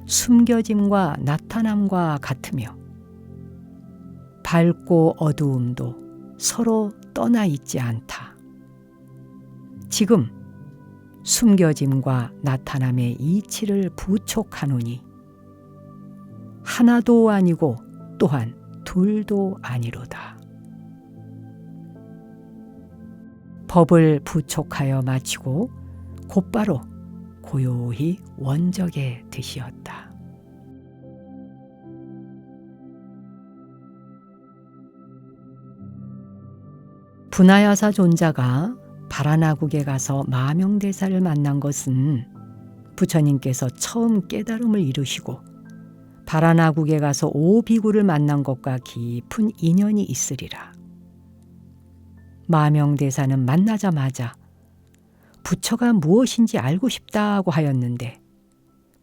숨겨짐과 나타남과 같으며 밝고 어두움도 서로 떠나 있지 않다. 지금 숨겨짐과 나타남의 이치를 부촉하노니 하나도 아니고 또한 둘도 아니로다. 법을 부촉하여 마치고 곧바로 고요히 원적에 드시었다. 분하야사 존자가 바라나국에 가서 마명대사를 만난 것은 부처님께서 처음 깨달음을 이루시고 바라나국에 가서 오비구를 만난 것과 깊은 인연이 있으리라. 마명대사는 만나자마자 부처가 무엇인지 알고 싶다고 하였는데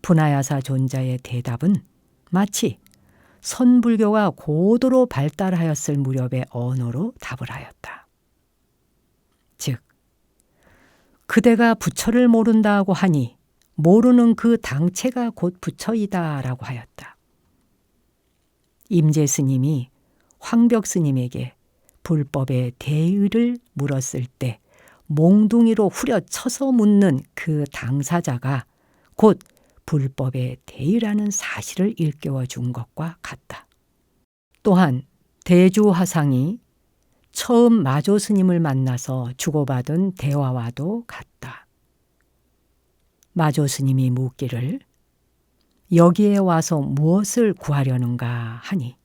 분하야사 존자의 대답은 마치 선불교가 고도로 발달하였을 무렵의 언어로 답을 하였다. 즉, 그대가 부처를 모른다고 하니 모르는 그 당체가 곧 부처이다 라고 하였다. 임재 스님이 황벽 스님에게 불법의 대의를 물었을 때 몽둥이로 후려쳐서 묻는 그 당사자가 곧 불법의 대의라는 사실을 일깨워 준 것과 같다. 또한 대주화상이 처음 마조 스님을 만나서 주고받은 대화와도 같다. 마조 스님이 묻기를 여기에 와서 무엇을 구하려는가 하니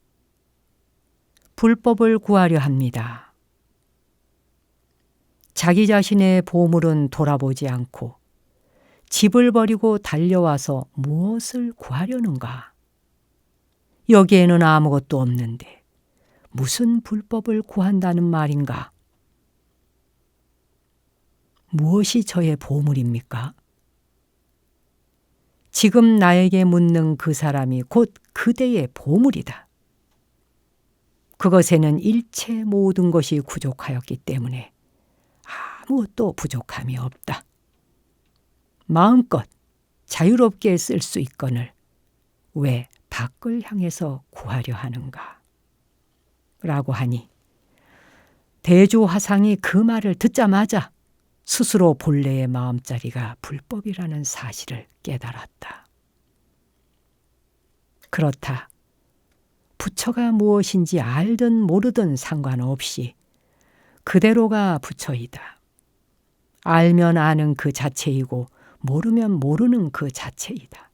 불법을 구하려 합니다. 자기 자신의 보물은 돌아보지 않고 집을 버리고 달려와서 무엇을 구하려는가? 여기에는 아무것도 없는데 무슨 불법을 구한다는 말인가? 무엇이 저의 보물입니까? 지금 나에게 묻는 그 사람이 곧 그대의 보물이다. 그것에는 일체 모든 것이 부족하였기 때문에 아무것도 부족함이 없다. 마음껏 자유롭게 쓸 수 있거늘 왜 밖을 향해서 구하려 하는가? 라고 하니 대주화상이 그 말을 듣자마자 스스로 본래의 마음자리가 불법이라는 사실을 깨달았다. 그렇다. 부처가 무엇인지 알든 모르든 상관없이 그대로가 부처이다. 알면 아는 그 자체이고 모르면 모르는 그 자체이다.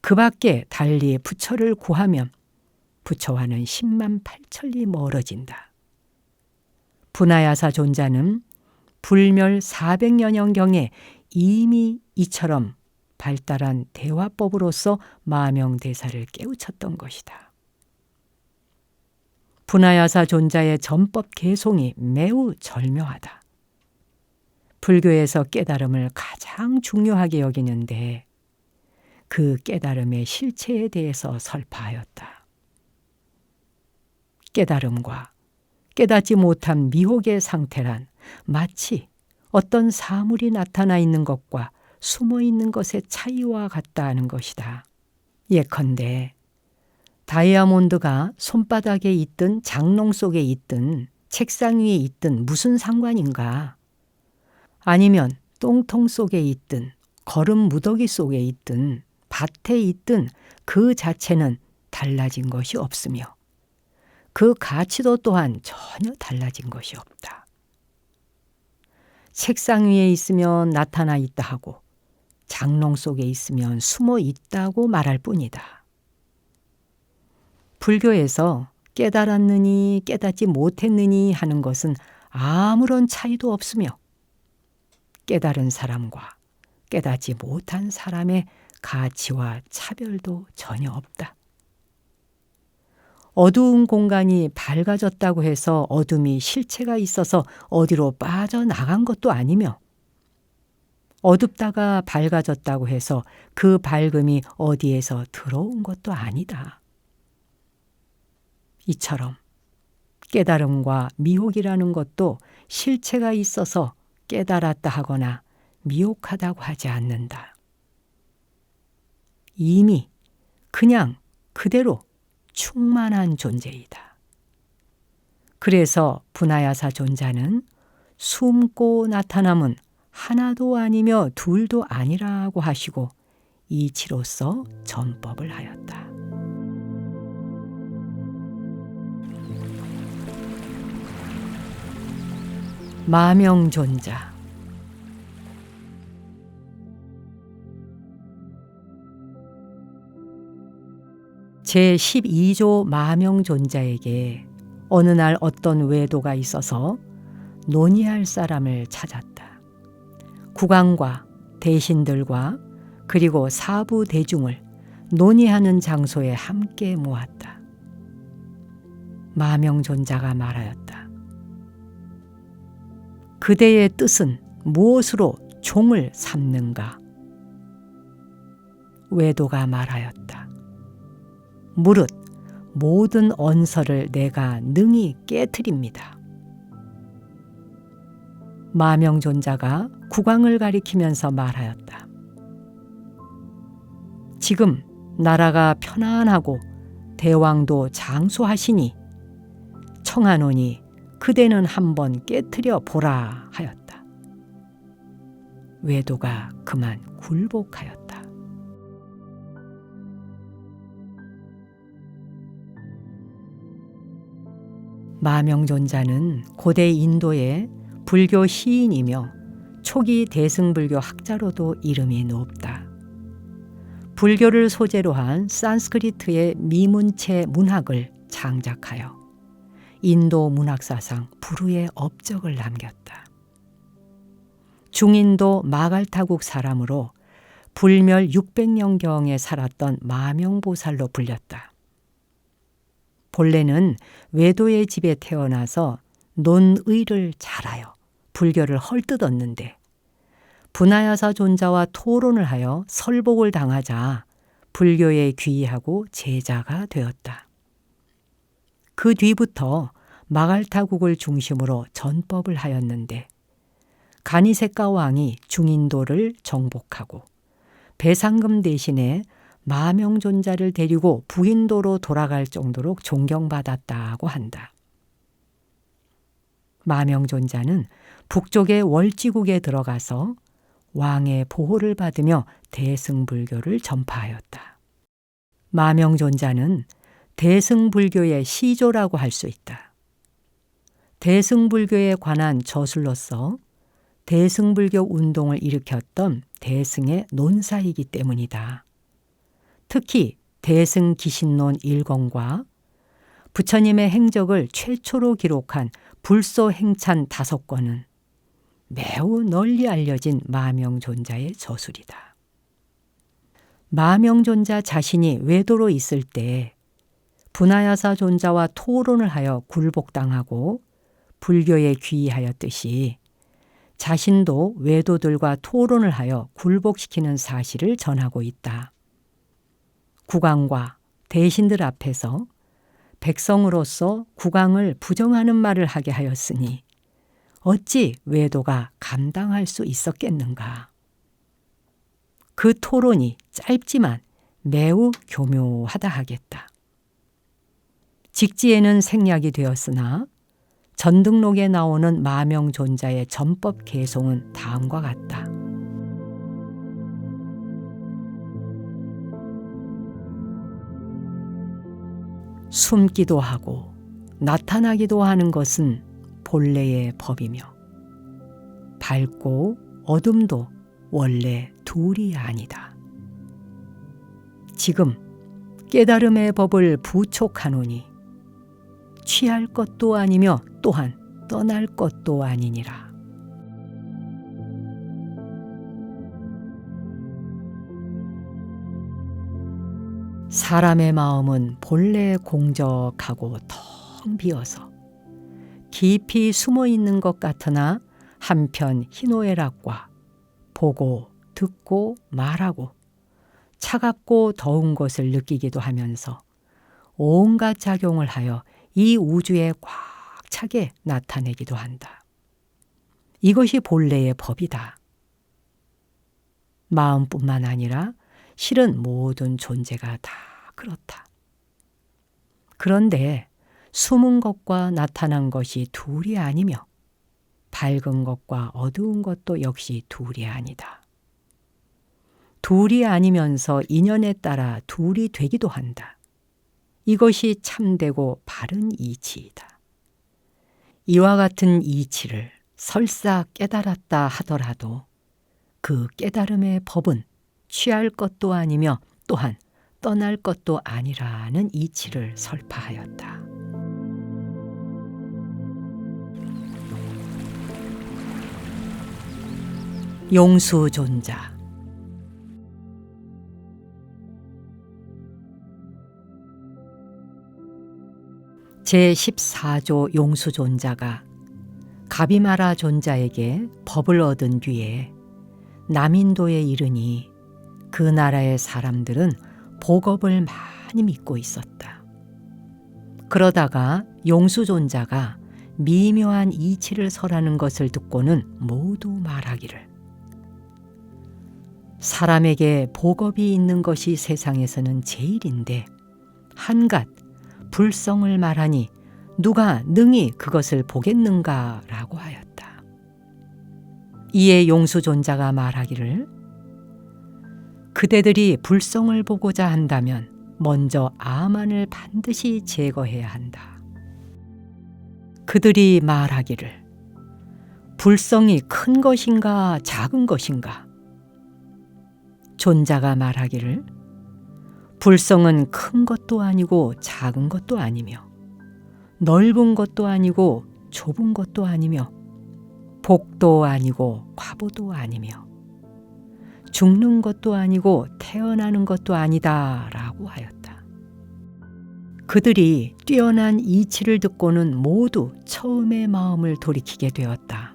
그 밖에 달리 부처를 구하면 부처와는 10만 8천리 멀어진다. 분하야사 존자는 불멸 400여 년경에 이미 이처럼 발달한 대화법으로서 마명대사를 깨우쳤던 것이다. 분하야사 존자의 전법 개송이 매우 절묘하다. 불교에서 깨달음을 가장 중요하게 여기는데 그 깨달음의 실체에 대해서 설파하였다. 깨달음과 깨닫지 못한 미혹의 상태란 마치 어떤 사물이 나타나 있는 것과 숨어 있는 것의 차이와 같다는 것이다. 예컨대 다이아몬드가 손바닥에 있든 장롱 속에 있든 책상 위에 있든 무슨 상관인가? 아니면 똥통 속에 있든 거름 무더기 속에 있든 밭에 있든 그 자체는 달라진 것이 없으며 그 가치도 또한 전혀 달라진 것이 없다. 책상 위에 있으면 나타나 있다 하고 장롱 속에 있으면 숨어 있다고 말할 뿐이다. 불교에서 깨달았느니 깨닫지 못했느니 하는 것은 아무런 차이도 없으며 깨달은 사람과 깨닫지 못한 사람의 가치와 차별도 전혀 없다. 어두운 공간이 밝아졌다고 해서 어둠이 실체가 있어서 어디로 빠져나간 것도 아니며 어둡다가 밝아졌다고 해서 그 밝음이 어디에서 들어온 것도 아니다. 이처럼 깨달음과 미혹이라는 것도 실체가 있어서 깨달았다 하거나 미혹하다고 하지 않는다. 이미 그냥 그대로 충만한 존재이다. 그래서 분하야사 존자는 숨고 나타남은 하나도 아니며 둘도 아니라고 하시고 이치로서 전법을 하였다. 마명존자. 제12조 마명존자에게 어느 날 어떤 외도가 있어서 논의할 사람을 찾았다. 국왕과 대신들과 그리고 사부 대중을 논의하는 장소에 함께 모았다. 마명존자가 말하였다. 그대의 뜻은 무엇으로 종을 삼는가? 외도가 말하였다. 무릇 모든 언설을 내가 능히 깨트립니다. 마명존자가 국왕을 가리키면서 말하였다. 지금 나라가 편안하고 대왕도 장수하시니 청하노니 그대는 한번 깨트려 보라 하였다. 외도가 그만 굴복하였다. 마명존자는 고대 인도의 불교 시인이며 초기 대승불교 학자로도 이름이 높다. 불교를 소재로 한 산스크리트의 미문체 문학을 창작하여 인도 문학사상 불후의 업적을 남겼다. 중인도 마갈타국 사람으로 불멸 600년경에 살았던 마명보살로 불렸다. 본래는 외도의 집에 태어나서 논의를 잘하여 불교를 헐뜯었는데 분하야사 존자와 토론을 하여 설복을 당하자 불교에 귀의하고 제자가 되었다. 그 뒤부터 마갈타국을 중심으로 전법을 하였는데 가니세카 왕이 중인도를 정복하고 배상금 대신에 마명존자를 데리고 부인도로 돌아갈 정도로 존경받았다고 한다. 마명존자는 북쪽의 월지국에 들어가서 왕의 보호를 받으며 대승불교를 전파하였다. 마명존자는 대승불교의 시조라고 할 수 있다. 대승불교에 관한 저술로서 대승불교 운동을 일으켰던 대승의 논사이기 때문이다. 특히 대승기신론 1권과 부처님의 행적을 최초로 기록한 불소행찬 5권은 매우 널리 알려진 마명존자의 저술이다. 마명존자 자신이 외도로 있을 때 분하야사 존자와 토론을 하여 굴복당하고 불교에 귀의하였듯이 자신도 외도들과 토론을 하여 굴복시키는 사실을 전하고 있다. 국왕과 대신들 앞에서 백성으로서 국왕을 부정하는 말을 하게 하였으니 어찌 외도가 감당할 수 있었겠는가. 그 토론이 짧지만 매우 교묘하다 하겠다. 직지에는 생략이 되었으나 전등록에 나오는 마명존자의 전법 개송은 다음과 같다. 숨기도 하고 나타나기도 하는 것은 본래의 법이며 밝고 어둠도 원래 둘이 아니다. 지금 깨달음의 법을 부촉하노니 취할 것도 아니며 또한 떠날 것도 아니니라. 사람의 마음은 본래 공적하고 텅 비어서 깊이 숨어 있는 것 같으나 한편 희노애락과 보고 듣고 말하고 차갑고 더운 것을 느끼기도 하면서 온갖 작용을 하여 이 우주에 꽉 차게 나타내기도 한다. 이것이 본래의 법이다. 마음뿐만 아니라 실은 모든 존재가 다 그렇다. 그런데 숨은 것과 나타난 것이 둘이 아니며 밝은 것과 어두운 것도 역시 둘이 아니다. 둘이 아니면서 인연에 따라 둘이 되기도 한다. 이것이 참되고 바른 이치이다. 이와 같은 이치를 설사 깨달았다 하더라도 그 깨달음의 법은 취할 것도 아니며 또한 떠날 것도 아니라는 이치를 설파하였다. 용수존자. 제14조 용수존자가 가비마라 존자에게 법을 얻은 뒤에 남인도에 이르니 그 나라의 사람들은 복업을 많이 믿고 있었다. 그러다가 용수존자가 미묘한 이치를 설하는 것을 듣고는 모두 말하기를, 사람에게 복업이 있는 것이 세상에서는 제일인데 한갓 불성을 말하니 누가 능히 그것을 보겠는가라고 하였다. 이에 용수존자가 말하기를, 그대들이 불성을 보고자 한다면 먼저 아만을 반드시 제거해야 한다. 그들이 말하기를, 불성이 큰 것인가 작은 것인가? 존자가 말하기를, 불성은 큰 것도 아니고 작은 것도 아니며 넓은 것도 아니고 좁은 것도 아니며 복도 아니고 과보도 아니며 죽는 것도 아니고 태어나는 것도 아니다 라고 하였다. 그들이 뛰어난 이치를 듣고는 모두 처음의 마음을 돌이키게 되었다.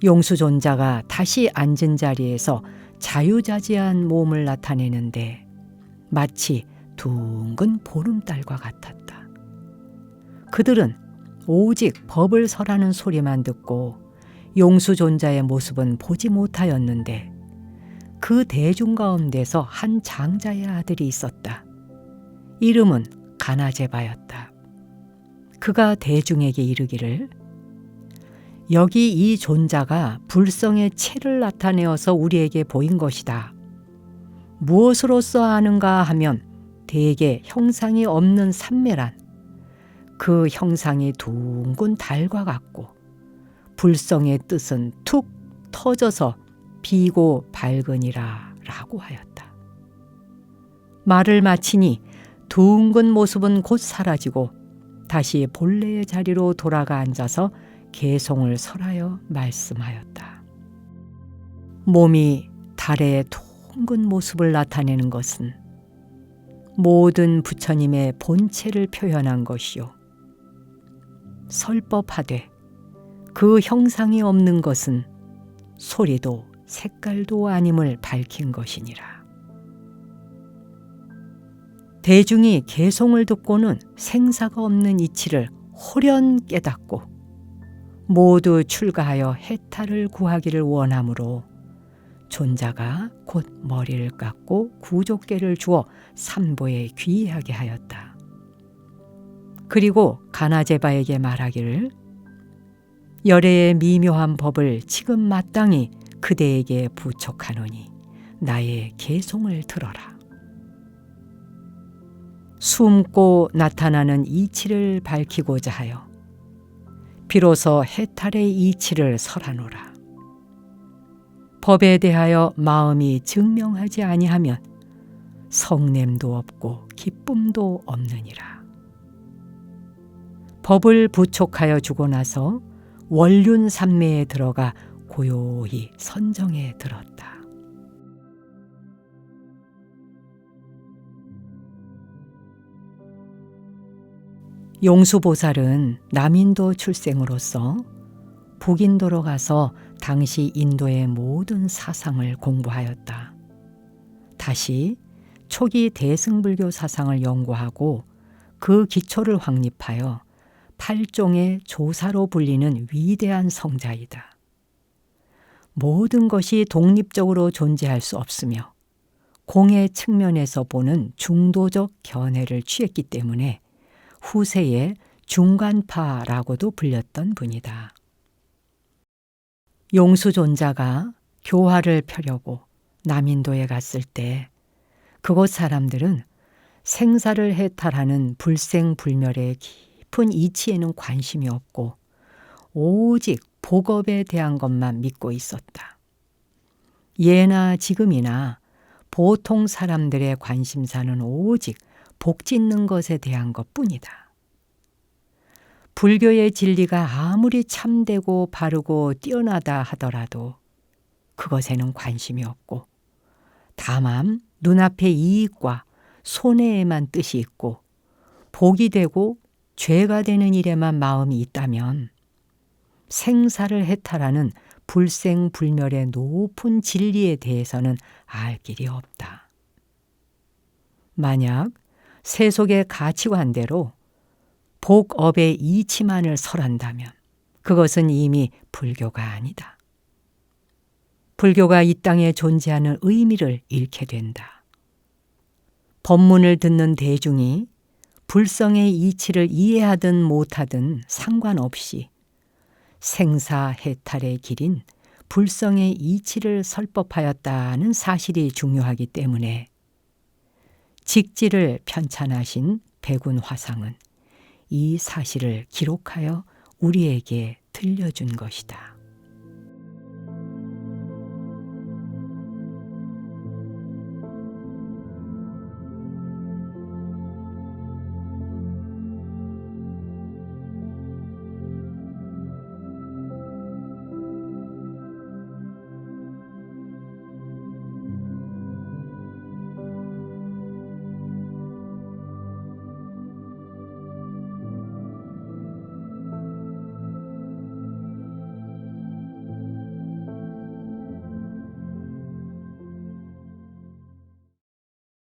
용수존자가 다시 앉은 자리에서 자유자재한 몸을 나타내는데 마치 둥근 보름달과 같았다. 그들은 오직 법을 설하는 소리만 듣고 용수존자의 모습은 보지 못하였는데 그 대중 가운데서 한 장자의 아들이 있었다. 이름은 가나제바였다. 그가 대중에게 이르기를, 여기 이 존자가 불성의 체를 나타내어서 우리에게 보인 것이다. 무엇으로써 아는가 하면 대개 형상이 없는 삼매란 그 형상이 둥근 달과 같고 불성의 뜻은 툭 터져서 비고 밝으니라 라고 하였다. 말을 마치니 둥근 모습은 곧 사라지고 다시 본래의 자리로 돌아가 앉아서 개송을 설하여 말씀하였다. 몸이 달의 둥근 모습을 나타내는 것은 모든 부처님의 본체를 표현한 것이요, 설법하되 그 형상이 없는 것은 소리도 색깔도 아님을 밝힌 것이니라. 대중이 개송을 듣고는 생사가 없는 이치를 홀연 깨닫고 모두 출가하여 해탈을 구하기를 원하므로 존자가 곧 머리를 깎고 구족계를 주어 삼보에 귀의하게 하였다. 그리고 가나제바에게 말하기를, 열애의 미묘한 법을 지금 마땅히 그대에게 부촉하노니 나의 개송을 들어라. 숨고 나타나는 이치를 밝히고자 하여 비로소 해탈의 이치를 설하노라. 법에 대하여 마음이 증명하지 아니하면 성냄도 없고 기쁨도 없느니라. 법을 부촉하여 주고 나서 원륜 산매에 들어가 고요히 선정에 들었다. 용수보살은 남인도 출생으로서 북인도로 가서 당시 인도의 모든 사상을 공부하였다. 다시 초기 대승불교 사상을 연구하고 그 기초를 확립하여 8종의 조사로 불리는 위대한 성자이다. 모든 것이 독립적으로 존재할 수 없으며 공의 측면에서 보는 중도적 견해를 취했기 때문에 후세의 중간파라고도 불렸던 분이다. 용수존자가 교화를 펴려고 남인도에 갔을 때 그곳 사람들은 생사를 해탈하는 불생불멸의 깊은 이치에는 관심이 없고 오직 복업에 대한 것만 믿고 있었다. 예나 지금이나 보통 사람들의 관심사는 오직 복 짓는 것에 대한 것뿐이다. 불교의 진리가 아무리 참되고 바르고 뛰어나다 하더라도 그것에는 관심이 없고 다만 눈앞의 이익과 손해에만 뜻이 있고 복이 되고 죄가 되는 일에만 마음이 있다면 생사를 해탈하는 불생불멸의 높은 진리에 대해서는 알 길이 없다. 만약 세속의 가치관대로 복업의 이치만을 설한다면 그것은 이미 불교가 아니다. 불교가 이 땅에 존재하는 의미를 잃게 된다. 법문을 듣는 대중이 불성의 이치를 이해하든 못하든 상관없이 생사해탈의 길인 불성의 이치를 설법하였다는 사실이 중요하기 때문에 직지를 편찬하신 백운 화상은 이 사실을 기록하여 우리에게 들려준 것이다.